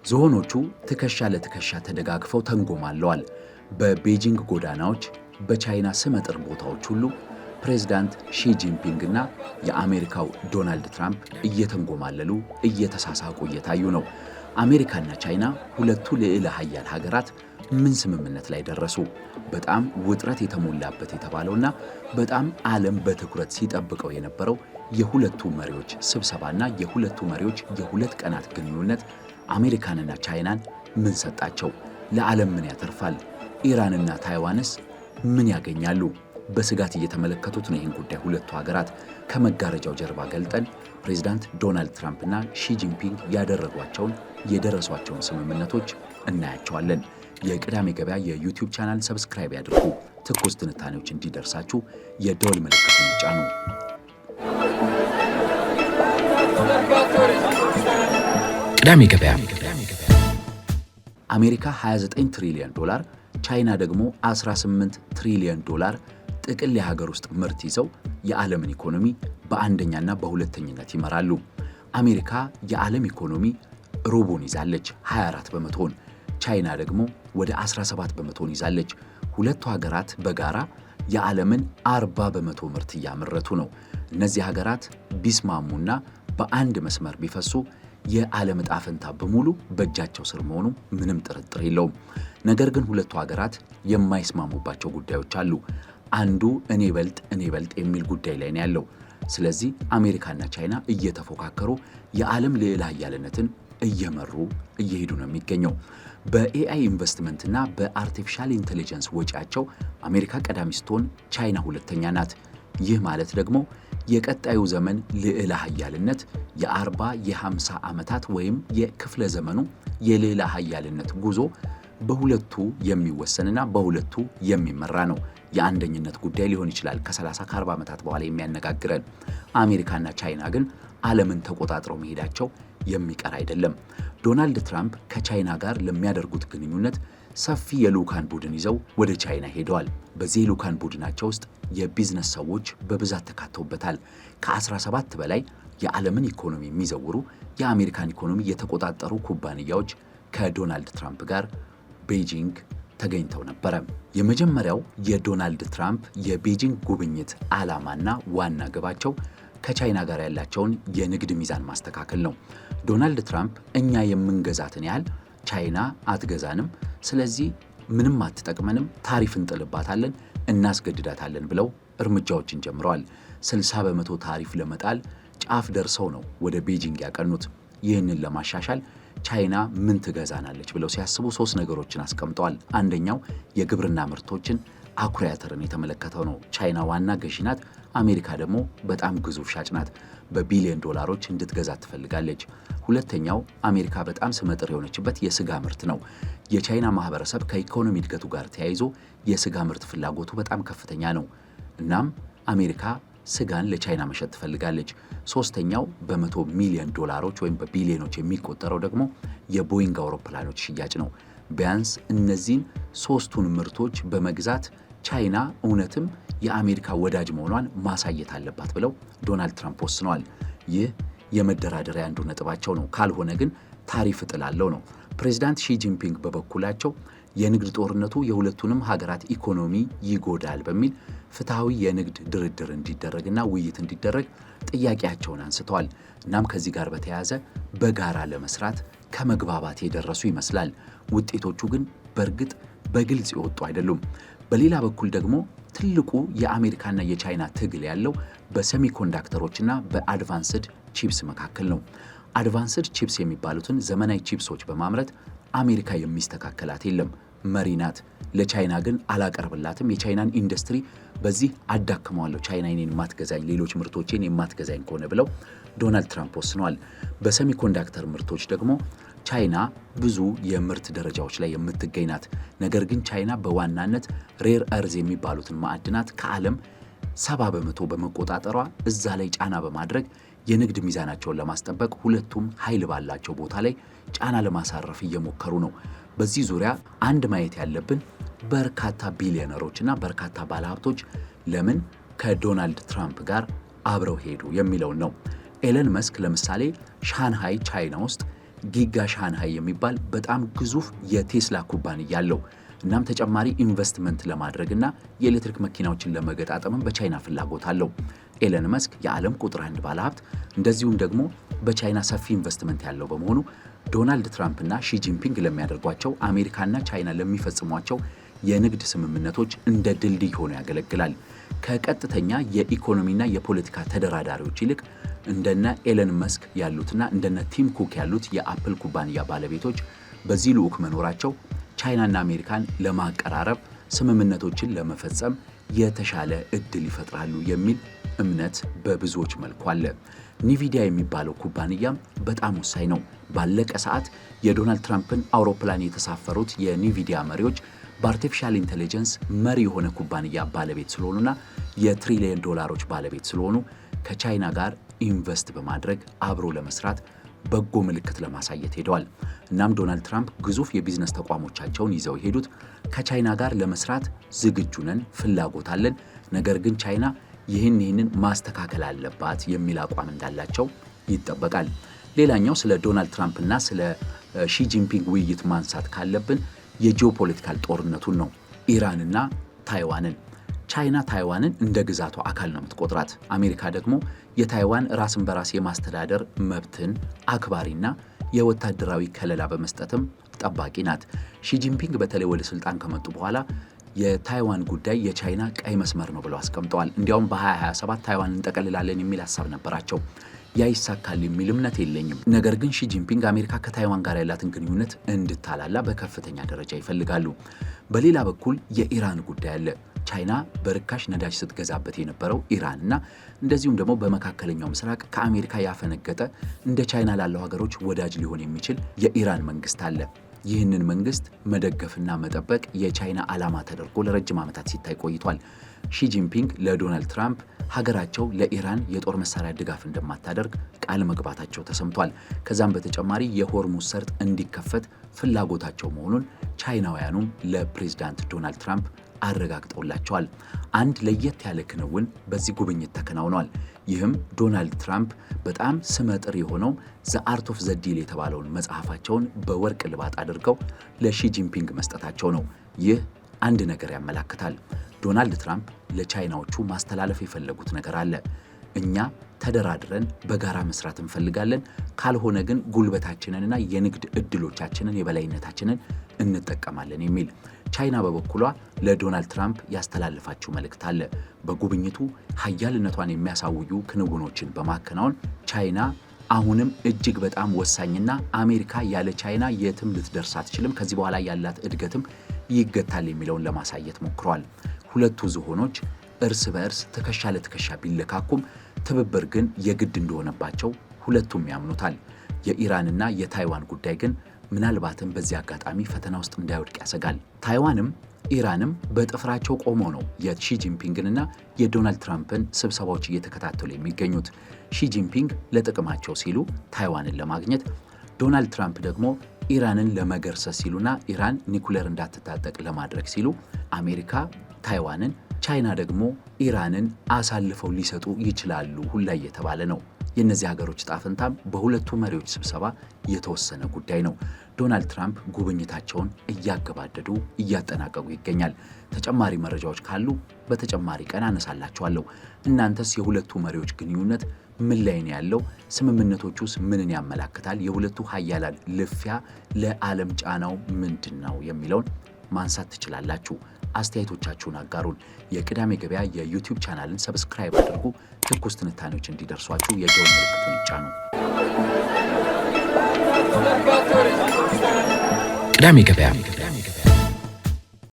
ዝሆኖቹ ትከሻ ለትከሻ ተደጋግፈው ተንጎማለዋል። በቤጂንግ ጎዳናዎች፣ በቻይና ስመጥር ቦታዎች ሁሉ ፕሬዝዳንት ሺ ጂንፒንግ እና የአሜሪካው ዶናልድ ትራምፕ እየተንጎማለሉ እየተሳሳቁ እየታዩ ነው። አሜሪካና ቻይና ሁለቱ ልዕለ ሀያል ሀገራት ምን ስምምነት ላይ ደረሱ? በጣም ውጥረት የተሞላበት የተባለውና በጣም ዓለም በትኩረት ሲጠብቀው የነበረው የሁለቱ መሪዎች ስብሰባና የሁለቱ መሪዎች የሁለት ቀናት ግንኙነት አሜሪካንና ቻይናን ምን ሰጣቸው? ለዓለም ምን ያተርፋል? ኢራንና ታይዋንስ ምን ያገኛሉ? በስጋት እየተመለከቱት ነው ይህን ጉዳይ ሁለቱ ሀገራት። ከመጋረጃው ጀርባ ገልጠን ፕሬዝዳንት ዶናልድ ትራምፕና ሺ ጂንፒንግ ያደረጓቸውን የደረሷቸውን ስምምነቶች እናያቸዋለን። የቅዳሜ ገበያ የዩቲዩብ ቻናል ሰብስክራይብ ያድርጉ። ትኩስ ትንታኔዎች እንዲደርሳችሁ የደወል ምልክቱን ይጫኑ። ቅዳሜ ገበያ። አሜሪካ 29 ትሪሊዮን ዶላር፣ ቻይና ደግሞ 18 ትሪሊዮን ዶላር ጥቅል የሀገር ውስጥ ምርት ይዘው የዓለምን ኢኮኖሚ በአንደኛና በሁለተኝነት ይመራሉ። አሜሪካ የዓለም ኢኮኖሚ ሩቡን ይዛለች፣ 24 በመቶን። ቻይና ደግሞ ወደ 17 በመቶን ይዛለች። ሁለቱ ሀገራት በጋራ የዓለምን 40 በመቶ ምርት እያመረቱ ነው። እነዚህ ሀገራት ቢስማሙና በአንድ መስመር ቢፈሱ የዓለም ዕጣ ፈንታ በሙሉ በእጃቸው ስር መሆኑ ምንም ጥርጥር የለውም። ነገር ግን ሁለቱ ሀገራት የማይስማሙባቸው ጉዳዮች አሉ። አንዱ እኔ በልጥ የሚል ጉዳይ ላይ ነው ያለው። ስለዚህ አሜሪካና ቻይና እየተፎካከሩ የዓለም ልዕለ ኃያልነትን እየመሩ እየሄዱ ነው የሚገኘው። በኤአይ ኢንቨስትመንትና በአርቲፊሻል ኢንቴሊጀንስ ወጪያቸው አሜሪካ ቀዳሚ ስትሆን ቻይና ሁለተኛ ናት። ይህ ማለት ደግሞ የቀጣዩ ዘመን ልዕለ ኃያልነት የ40 የ50 ዓመታት ወይም የክፍለ ዘመኑ የልዕለ ኃያልነት ጉዞ በሁለቱ የሚወሰንና በሁለቱ የሚመራ ነው። የአንደኝነት ጉዳይ ሊሆን ይችላል ከ30 ከ40 ዓመታት በኋላ የሚያነጋግረን። አሜሪካና ቻይና ግን ዓለምን ተቆጣጥረው መሄዳቸው የሚቀር አይደለም። ዶናልድ ትራምፕ ከቻይና ጋር ለሚያደርጉት ግንኙነት ሰፊ የልዑካን ቡድን ይዘው ወደ ቻይና ሄደዋል። በዚህ የልዑካን ቡድናቸው ውስጥ የቢዝነስ ሰዎች በብዛት ተካተውበታል። ከ17 በላይ የዓለምን ኢኮኖሚ የሚዘውሩ የአሜሪካን ኢኮኖሚ የተቆጣጠሩ ኩባንያዎች ከዶናልድ ትራምፕ ጋር ቤጂንግ ተገኝተው ነበረ። የመጀመሪያው የዶናልድ ትራምፕ የቤጂንግ ጉብኝት ዓላማና ዋና ግባቸው ከቻይና ጋር ያላቸውን የንግድ ሚዛን ማስተካከል ነው። ዶናልድ ትራምፕ እኛ የምንገዛትን ያህል ቻይና አትገዛንም፣ ስለዚህ ምንም አትጠቅመንም፣ ታሪፍ እንጥልባታለን፣ እናስገድዳታለን ብለው እርምጃዎችን ጀምረዋል። 60 በመቶ ታሪፍ ለመጣል ጫፍ ደርሰው ነው ወደ ቤጂንግ ያቀኑት። ይህንን ለማሻሻል ቻይና ምን ትገዛናለች ብለው ሲያስቡ 3 ነገሮችን አስቀምጠዋል። አንደኛው የግብርና ምርቶችን አኩሪ አተርን የተመለከተው ነው። ቻይና ዋና ገዢ ናት። አሜሪካ ደግሞ በጣም ግዙፍ ሻጭ ናት። በቢሊዮን ዶላሮች እንድትገዛ ትፈልጋለች። ሁለተኛው አሜሪካ በጣም ስመጥር የሆነችበት የስጋ ምርት ነው። የቻይና ማህበረሰብ ከኢኮኖሚ እድገቱ ጋር ተያይዞ የስጋ ምርት ፍላጎቱ በጣም ከፍተኛ ነው። እናም አሜሪካ ስጋን ለቻይና መሸጥ ትፈልጋለች። ሶስተኛው በ100 ሚሊዮን ዶላሮች ወይም በቢሊዮኖች የሚቆጠረው ደግሞ የቦይንግ አውሮፕላኖች ሽያጭ ነው። ቢያንስ እነዚህን 3ቱን ምርቶች በመግዛት ቻይና እውነትም የአሜሪካ ወዳጅ መሆኗን ማሳየት አለባት ብለው ዶናልድ ትራምፕ ወስነዋል። ይህ የመደራደሪያ አንዱ ነጥባቸው ነው። ካልሆነ ግን ታሪፍ እጥላለሁ ነው። ፕሬዚዳንት ሺ ጂንፒንግ በበኩላቸው የንግድ ጦርነቱ የሁለቱንም ሀገራት ኢኮኖሚ ይጎዳል በሚል ፍትሐዊ የንግድ ድርድር እንዲደረግና ውይይት እንዲደረግ ጥያቄያቸውን አንስተዋል። እናም ከዚህ ጋር በተያያዘ በጋራ ለመስራት ከመግባባት የደረሱ ይመስላል። ውጤቶቹ ግን በእርግጥ በግልጽ የወጡ አይደሉም። በሌላ በኩል ደግሞ ትልቁ የአሜሪካና የቻይና ትግል ያለው በሴሚኮንዳክተሮችና በአድቫንስድ ቺፕስ መካከል ነው። አድቫንስድ ቺፕስ የሚባሉትን ዘመናዊ ቺፕሶች በማምረት አሜሪካ የሚስተካከላት የለም፣ መሪ ናት። ለቻይና ግን አላቀርብላትም፣ የቻይናን ኢንዱስትሪ በዚህ አዳክመዋለሁ፣ ቻይና እኔን የማትገዛኝ ሌሎች ምርቶቼን የማትገዛኝ ከሆነ ብለው ዶናልድ ትራምፕ ወስነዋል። በሴሚኮንዳክተር ምርቶች ደግሞ ቻይና ብዙ የምርት ደረጃዎች ላይ የምትገኝ ናት። ነገር ግን ቻይና በዋናነት ሬር እርዝ የሚባሉትን ማዕድናት ከዓለም 70 በመቶ በመቆጣጠሯ እዛ ላይ ጫና በማድረግ የንግድ ሚዛናቸውን ለማስጠበቅ ሁለቱም ኃይል ባላቸው ቦታ ላይ ጫና ለማሳረፍ እየሞከሩ ነው። በዚህ ዙሪያ አንድ ማየት ያለብን በርካታ ቢሊዮነሮችና በርካታ ባለሀብቶች ለምን ከዶናልድ ትራምፕ ጋር አብረው ሄዱ የሚለውን ነው። ኤለን መስክ ለምሳሌ ሻንሃይ ቻይና ውስጥ ጊጋ ሻንሃይ የሚባል በጣም ግዙፍ የቴስላ ኩባንያ አለው። እናም ተጨማሪ ኢንቨስትመንት ለማድረግና የኤሌክትሪክ መኪናዎችን ለመገጣጠም በቻይና ፍላጎት አለው። ኤለን መስክ የዓለም ቁጥር 1 ባለሀብት እንደዚሁም ደግሞ በቻይና ሰፊ ኢንቨስትመንት ያለው በመሆኑ ዶናልድ ትራምፕ እና ሺ ጂንፒንግ ለሚያደርጓቸው አሜሪካና ቻይና ለሚፈጽሟቸው የንግድ ስምምነቶች እንደ ድልድይ ሆኖ ያገለግላል። ከቀጥተኛ የኢኮኖሚና የፖለቲካ ተደራዳሪዎች ይልቅ እንደነ ኤለን መስክ ያሉትና እንደነ ቲም ኩክ ያሉት የአፕል ኩባንያ ባለቤቶች በዚህ ልዑክ መኖራቸው ቻይናና አሜሪካን ለማቀራረብ ስምምነቶችን ለመፈጸም የተሻለ እድል ይፈጥራሉ የሚል እምነት በብዙዎች መልኩ አለ። ኒቪዲያ የሚባለው ኩባንያም በጣም ወሳኝ ነው። ባለቀ ሰዓት የዶናልድ ትራምፕን አውሮፕላን የተሳፈሩት የኒቪዲያ መሪዎች በአርቲፊሻል ኢንቴሊጀንስ መሪ የሆነ ኩባንያ ባለቤት ስለሆኑና የትሪሊየን ዶላሮች ባለቤት ስለሆኑ ከቻይና ጋር ኢንቨስት በማድረግ አብሮ ለመስራት በጎ ምልክት ለማሳየት ሄደዋል። እናም ዶናልድ ትራምፕ ግዙፍ የቢዝነስ ተቋሞቻቸውን ይዘው የሄዱት ከቻይና ጋር ለመስራት ዝግጁ ነን፣ ፍላጎት አለን፣ ነገር ግን ቻይና ይህንን ማስተካከል አለባት የሚል አቋም እንዳላቸው ይጠበቃል። ሌላኛው ስለ ዶናልድ ትራምፕ እና ስለ ሺ ጂንፒንግ ውይይት ማንሳት ካለብን የጂኦፖለቲካል ጦርነቱን ነው። ኢራንና ታይዋንን። ቻይና ታይዋንን እንደ ግዛቷ አካል ነው የምትቆጥራት። አሜሪካ ደግሞ የታይዋን ራስን በራስ የማስተዳደር መብትን አክባሪና የወታደራዊ ከለላ በመስጠትም ጠባቂ ናት። ሺ ጂንፒንግ በተለይ ወደ ስልጣን ከመጡ በኋላ የታይዋን ጉዳይ የቻይና ቀይ መስመር ነው ብለው አስቀምጠዋል። እንዲያውም በ2027 ታይዋን እንጠቀልላለን የሚል ሀሳብ ነበራቸው። ያ ይሳካል የሚል እምነት የለኝም። ነገር ግን ሺ ጂንፒንግ አሜሪካ ከታይዋን ጋር ያላትን ግንኙነት እንድታላላ በከፍተኛ ደረጃ ይፈልጋሉ። በሌላ በኩል የኢራን ጉዳይ አለ። ቻይና በርካሽ ነዳጅ ስትገዛበት የነበረው ኢራንና እንደዚሁም ደግሞ በመካከለኛው ምስራቅ ከአሜሪካ ያፈነገጠ እንደ ቻይና ላለው ሀገሮች ወዳጅ ሊሆን የሚችል የኢራን መንግስት አለ። ይህንን መንግስት መደገፍና መጠበቅ የቻይና ዓላማ ተደርጎ ለረጅም ዓመታት ሲታይ ቆይቷል። ሺ ጂንፒንግ ለዶናልድ ትራምፕ ሀገራቸው ለኢራን የጦር መሳሪያ ድጋፍ እንደማታደርግ ቃል መግባታቸው ተሰምቷል። ከዛም በተጨማሪ የሆርሙዝ ሰርጥ እንዲከፈት ፍላጎታቸው መሆኑን ቻይናውያኑም ለፕሬዝዳንት ዶናልድ ትራምፕ አረጋግጠውላቸዋል። አንድ ለየት ያለ ክንውን በዚህ ጉብኝት ተከናውኗል። ይህም ዶናልድ ትራምፕ በጣም ስመጥር የሆነው ዘ አርት ኦፍ ዘ ዲል የተባለውን መጽሐፋቸውን በወርቅ ልባጥ አድርገው ለሺ ጂንፒንግ መስጠታቸው ነው። ይህ አንድ ነገር ያመላክታል። ዶናልድ ትራምፕ ለቻይናዎቹ ማስተላለፍ የፈለጉት ነገር አለ። እኛ ተደራድረን በጋራ መስራት እንፈልጋለን፣ ካልሆነ ግን ጉልበታችንንና የንግድ እድሎቻችንን የበላይነታችንን እንጠቀማለን የሚል። ቻይና በበኩሏ ለዶናልድ ትራምፕ ያስተላለፋችው መልእክት አለ። በጉብኝቱ ሀያልነቷን የሚያሳውዩ ክንውኖችን በማከናወን ቻይና አሁንም እጅግ በጣም ወሳኝና አሜሪካ ያለ ቻይና የትም ልትደርስ አትችልም፣ ከዚህ በኋላ ያላት እድገትም ይገታል የሚለውን ለማሳየት ሞክረዋል። ሁለቱ ዝሆኖች እርስ በእርስ ትከሻ ለትከሻ ቢለካኩም ትብብር ግን የግድ እንደሆነባቸው ሁለቱም ያምኑታል። የኢራንና የታይዋን ጉዳይ ግን ምናልባትም በዚህ አጋጣሚ ፈተና ውስጥ እንዳይወድቅ ያሰጋል። ታይዋንም ኢራንም በጥፍራቸው ቆመው ነው የሺ ጂንፒንግንና የዶናልድ ትራምፕን ስብሰባዎች እየተከታተሉ የሚገኙት። ሺ ጂንፒንግ ለጥቅማቸው ሲሉ ታይዋንን ለማግኘት፣ ዶናልድ ትራምፕ ደግሞ ኢራንን ለመገርሰስ ሲሉና ኢራን ኒኩሌር እንዳትታጠቅ ለማድረግ ሲሉ አሜሪካ ታይዋንን፣ ቻይና ደግሞ ኢራንን አሳልፈው ሊሰጡ ይችላሉ ሁላ እየተባለ ነው። የእነዚህ ሀገሮች ጣፍንታም በሁለቱ መሪዎች ስብሰባ የተወሰነ ጉዳይ ነው። ዶናልድ ትራምፕ ጉብኝታቸውን እያገባደዱ እያጠናቀቁ ይገኛል። ተጨማሪ መረጃዎች ካሉ በተጨማሪ ቀን አነሳላችኋለሁ። እናንተስ የሁለቱ መሪዎች ግንኙነት ምን ላይ ነው ያለው? ስምምነቶቹስ ምንን ያመላክታል? የሁለቱ ሀያላን ልፊያ ለዓለም ጫናው ምንድን ነው የሚለውን ማንሳት ትችላላችሁ። አስተያየቶቻችሁን አጋሩን። የቅዳሜ ገበያ የዩቲዩብ ቻናልን ሰብስክራይብ አድርጉ። ትኩስ ትንታኔዎች እንዲደርሷችሁ የደወል ምልክቱን ይጫኑ። ቅዳሜ ገበያ